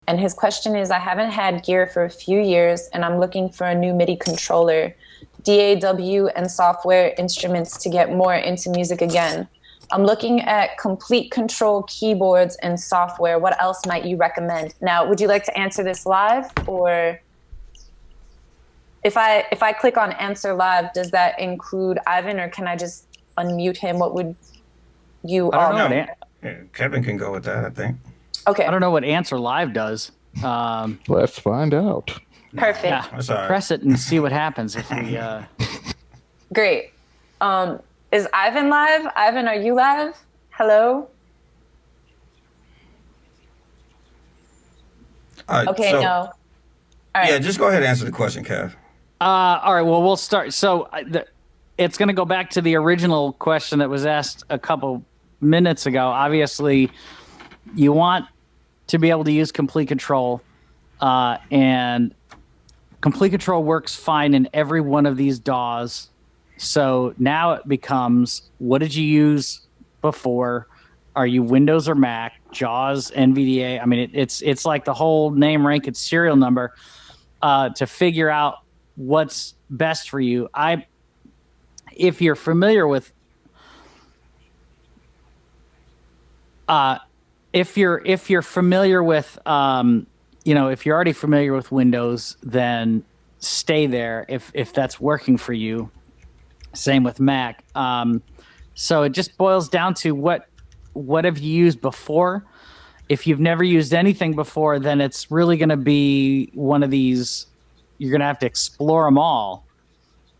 And his question is, I haven't had gear for a few years, and I'm looking for a new MIDI controller, DAW, and software instruments to get more into music again. I'm looking at complete control keyboards and software. What else might you recommend? Now, would you like to answer this live, or if I click on answer live, does that include Ivan, or can I just unmute him? What would you I all don't know. Yeah, Kevin can go with that, I think. Okay. I don't know what answer live does. Let's find out. Perfect. Yeah, That's all right. press it and see what happens if we. Great. Is Ivan live? Ivan, are you live? Hello? Okay, so, no. All right. Yeah, just go ahead and answer the question, Kev. All right. Well, we'll start. So it's going to go back to the original question that was asked a couple minutes ago. Obviously, you want to be able to use complete control, and complete control works fine in every one of these DAWs. So now it becomes, what did you use before? Are you Windows or Mac? JAWS, NVDA? I mean, it's like the whole name, rank, and serial number to figure out what's best for you. If you're familiar with, if you're familiar with, if you're already familiar with Windows, then stay there if that's working for you. Same with Mac. So it just boils down to what have you used before. If you've never used anything before, then it's really going to be one of these. You're going to have to explore them all,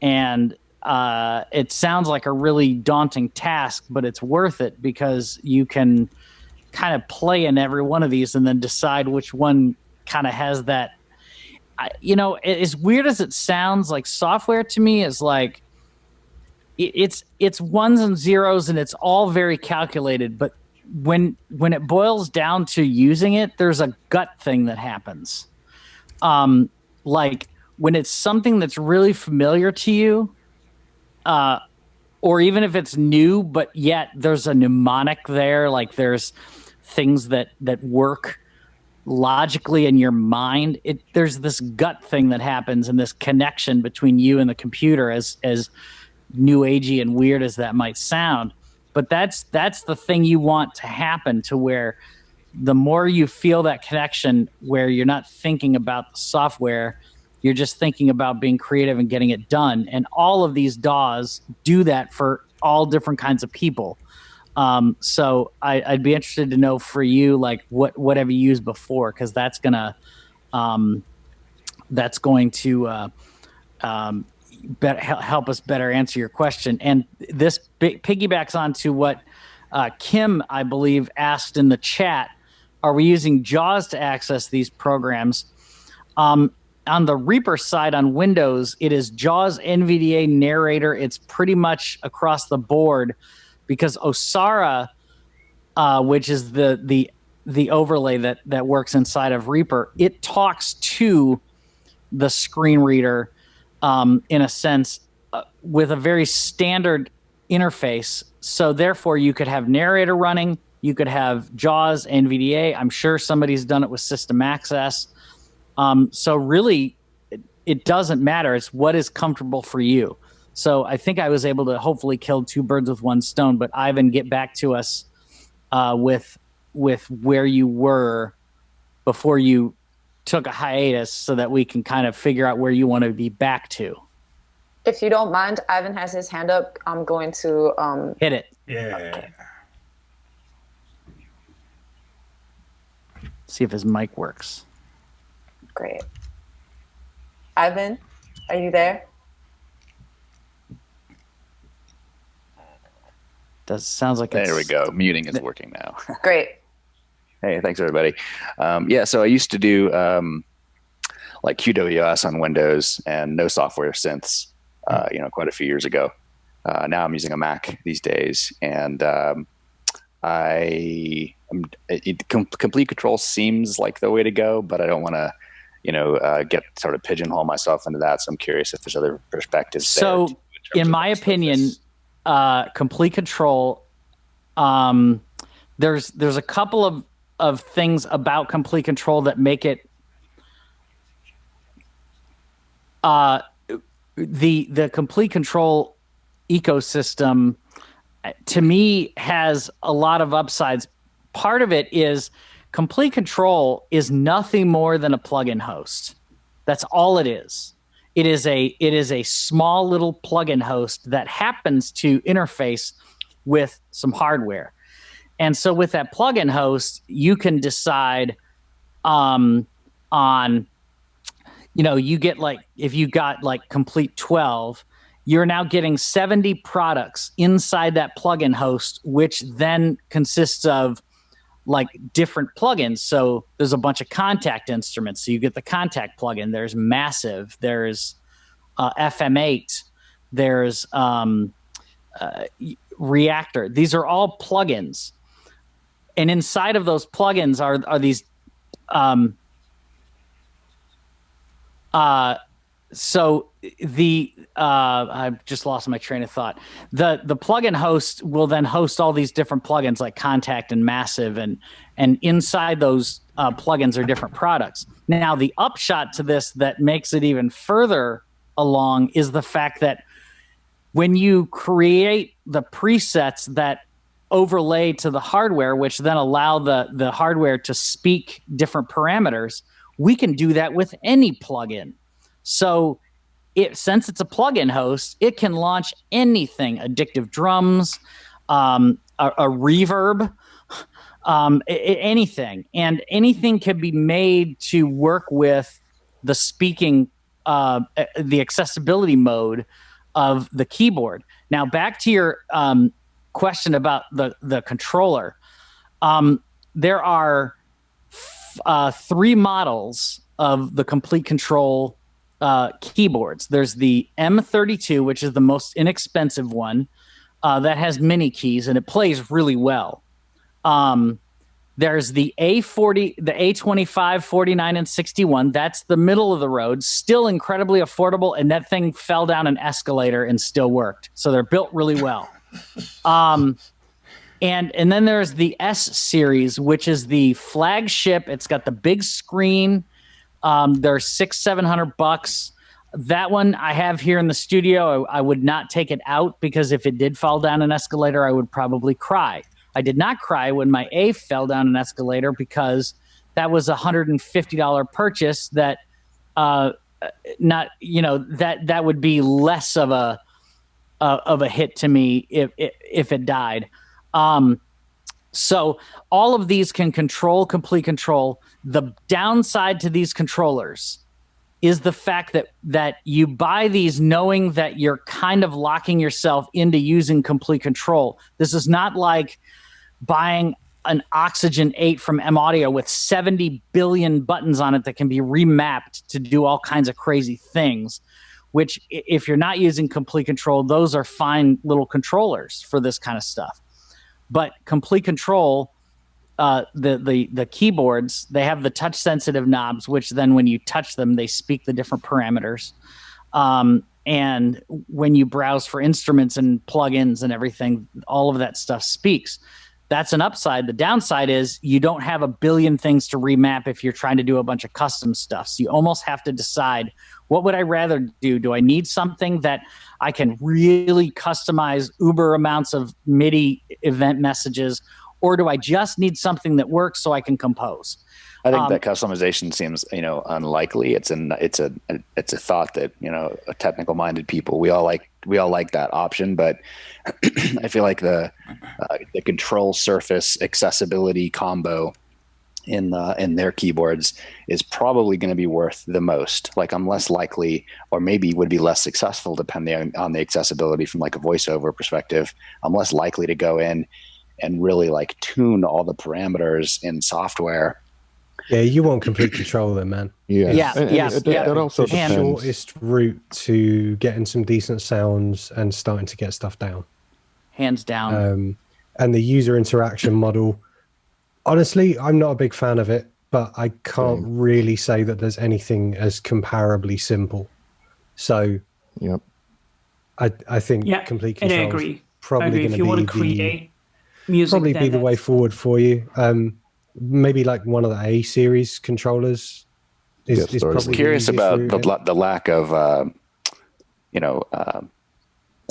and it sounds like a really daunting task, but it's worth it because you can kind of play in every one of these and then decide which one kind of has that. As weird as it sounds, like software to me is like. It's ones and zeros, and it's all very calculated. But when it boils down to using it, there's a gut thing that happens. Like when it's something that's really familiar to you, or even if it's new, but yet there's a mnemonic there, like there's things that work logically in your mind. There's this gut thing that happens, and this connection between you and the computer, as new agey and weird as that might sound, but that's the thing you want to happen, to where the more you feel that connection, where you're not thinking about the software, you're just thinking about being creative and getting it done. And all of these DAWs do that for all different kinds of people. So I'd be interested to know for you, like what have you used before, because that's going to help us better answer your question. And this piggybacks onto what Kim, I believe, asked in the chat. Are we using JAWS to access these programs? On the Reaper side on Windows, it is JAWS, NVDA, Narrator. It's pretty much across the board, because Osara, which is the overlay that works inside of Reaper, it talks to the screen reader in a sense, with a very standard interface. So therefore, you could have Narrator running, you could have JAWS, NVDA. I'm sure somebody's done it with System Access. So really, it doesn't matter. It's what is comfortable for you. So I think I was able to hopefully kill two birds with one stone. But Ivan, get back to us with where you were before you took a hiatus, so that we can kind of figure out where you want to be back to. If you don't mind, Ivan has his hand up. I'm going to hit it. Yeah. See if his mic works. Great. Ivan, are you there? Sounds like there we go. Muting is working now. Great. Hey, thanks everybody. So I used to do like QWS on Windows and no software since quite a few years ago. Now I'm using a Mac these days, and complete control seems like the way to go, but I don't want to get sort of pigeonhole myself into that. So I'm curious if there's other perspectives. So, in my opinion, complete control. There's a couple of of things about complete control that make it the complete control ecosystem, to me, has a lot of upsides. Part of it is complete control is nothing more than a plugin host. That's all it is. It is a small little plugin host that happens to interface with some hardware. And so with that plugin host, you can decide on, you get like, if you got like complete 12, you're now getting 70 products inside that plugin host, which then consists of like different plugins. So there's a bunch of contact instruments. So you get the contact plugin. There's Massive. There's FM8. There's Reactor. These are all plugins. And inside of those plugins are these so the I've just lost my train of thought. The plugin host will then host all these different plugins like Contact and Massive, and inside those plugins are different products. Now, the upshot to this that makes it even further along is the fact that when you create the presets that overlay to the hardware, which then allow the hardware to speak different parameters, we can do that with any plugin. So since it's a plugin host, it can launch anything: addictive drums, a reverb, anything. And anything can be made to work with the speaking, the accessibility mode of the keyboard. Now, back to your question about the controller. There are 3 models of the complete control keyboards. There's the M32, which is the most inexpensive one, that has mini keys and it plays really well. There's the A40, the A25, 49, and 61. That's the middle of the road, still incredibly affordable, and that thing fell down an escalator and still worked. So they're built really well. And then there's the S series, which is the flagship. It's got the big screen. They're $600-700. That one I have here in the studio. I would not take it out because if it did fall down an escalator, I would probably cry. I did not cry when my A fell down an escalator because that was a $150 purchase. That that would be less of a hit to me if it died. So all of these can control complete control. The downside to these controllers is the fact that you buy these knowing that you're kind of locking yourself into using complete control. This is not like buying an Oxygen 8 from M Audio with 70 billion buttons on it that can be remapped to do all kinds of crazy things, which if you're not using complete control, those are fine little controllers for this kind of stuff. But complete control, the keyboards, they have the touch sensitive knobs, which then when you touch them, they speak the different parameters. And when you browse for instruments and plugins and everything, all of that stuff speaks. That's an upside. The downside is you don't have a billion things to remap if you're trying to do a bunch of custom stuff. So you almost have to decide, what would I rather do? Do I need something that I can really customize uber amounts of MIDI event messages, or do I just need something that works so I can compose? I think that customization seems, unlikely. It's a thought that, technical minded people, we all like that option, but I feel like the control surface accessibility combo in their keyboards is probably going to be worth the most. Like, I'm less likely, or maybe would be less successful depending on the accessibility from like a voiceover perspective. I'm less likely to go in and really like tune all the parameters in software. Yeah, you want complete control then, man. Yeah. It also the depends. shortest route to getting some decent sounds and starting to get stuff down. Hands down. And the user interaction model, honestly, I'm not a big fan of it, but I can't really say that there's anything as comparably simple. So, yep. I think complete control. I agree. Probably if you want to create music, probably be the way forward for you. maybe like one of the A series controllers is Yes, probably I'm curious the about easiest route. the lack of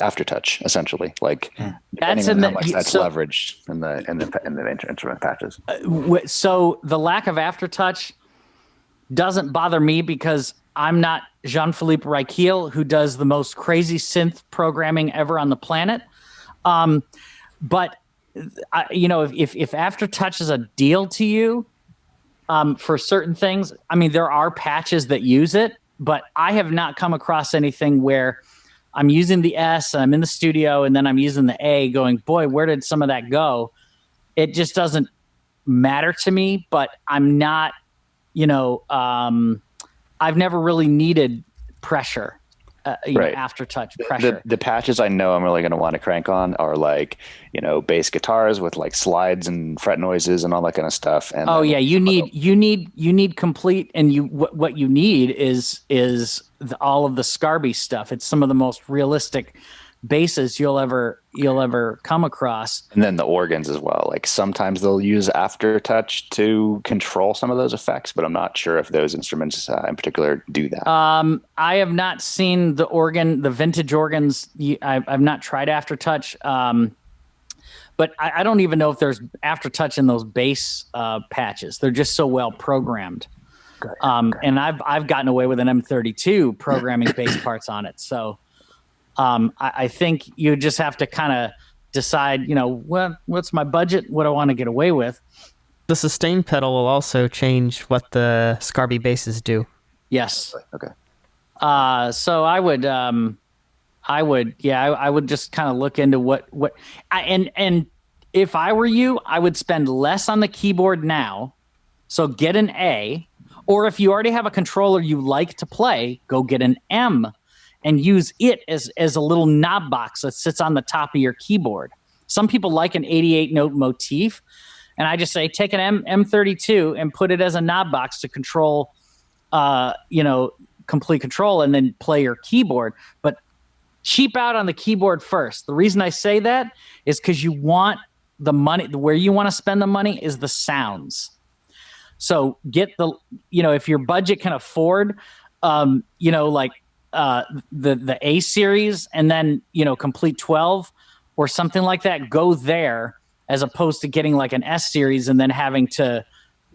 aftertouch, essentially. Like depending on how much that's leveraged in the instrument patches. So the lack of aftertouch doesn't bother me because I'm not Jean-Philippe Reichel, who does the most crazy synth programming ever on the planet. But if aftertouch is a deal to you for certain things, I mean, there are patches that use it, but I have not come across anything where I'm using the S and I'm in the studio and then I'm using the A going, boy, where did some of that go? It just doesn't matter to me, but I'm not, I've never really needed pressure, Right. aftertouch pressure. The patches I know I'm really going to want to crank on are like, bass guitars with like slides and fret noises and all that kind of stuff. And you need complete, and what you need is all of the Scarby stuff. It's some of the most realistic basses you'll ever come across. And then the organs as well. Like sometimes they'll use aftertouch to control some of those effects, but I'm not sure if those instruments in particular do that. I have not seen the vintage organs. I've not tried aftertouch. But I don't even know if there's aftertouch in those bass patches. They're just so well programmed. And I've gotten away with an M32 programming bass parts on it. So I think you just have to kind of decide, what's my budget? What do I want to get away with? The sustain pedal will also change what the Scarby basses do. Yes. Okay. So I would just kind of look into and if I were you, I would spend less on the keyboard now. So get an A, or if you already have a controller you like to play, go get an M and use it as a little knob box that sits on the top of your keyboard. Some people like an 88 note motif, and I just say take an M32 and put it as a knob box to control, complete control, and then play your keyboard. But cheap out on the keyboard first. The reason I say that is because you want the money, where you want to spend the money is the sounds. So get if your budget can afford, the A series and then, complete 12 or something like that, go there as opposed to getting like an S series and then having to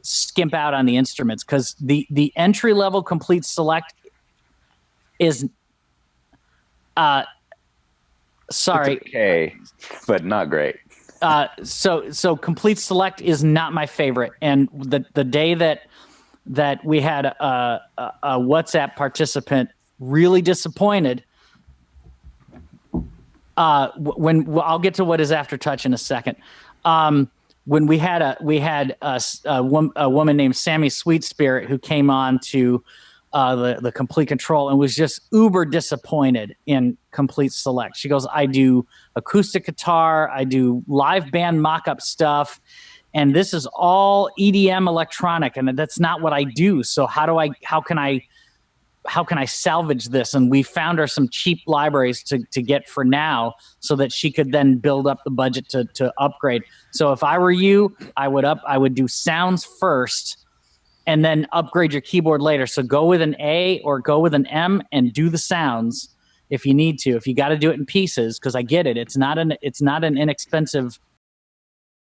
skimp out on the instruments. Cause the entry level complete select is, sorry. It's okay, but not great. So complete select is not my favorite. And the day that we had a WhatsApp participant really disappointed, when I'll get to what is aftertouch in a second. When we had a woman named Sammy Sweet Spirit who came on to the complete control and was just uber disappointed in complete select. She goes, I do acoustic guitar, I do live band mock-up stuff, and this is all EDM electronic, and that's not what I do. So how can I salvage this? And we found her some cheap libraries to get for now so that she could then build up the budget to upgrade. So if I were you, I would do sounds first and then upgrade your keyboard later. So go with an A or go with an M and do the sounds if you need to. If you got to do it in pieces, because I get it. It's not an inexpensive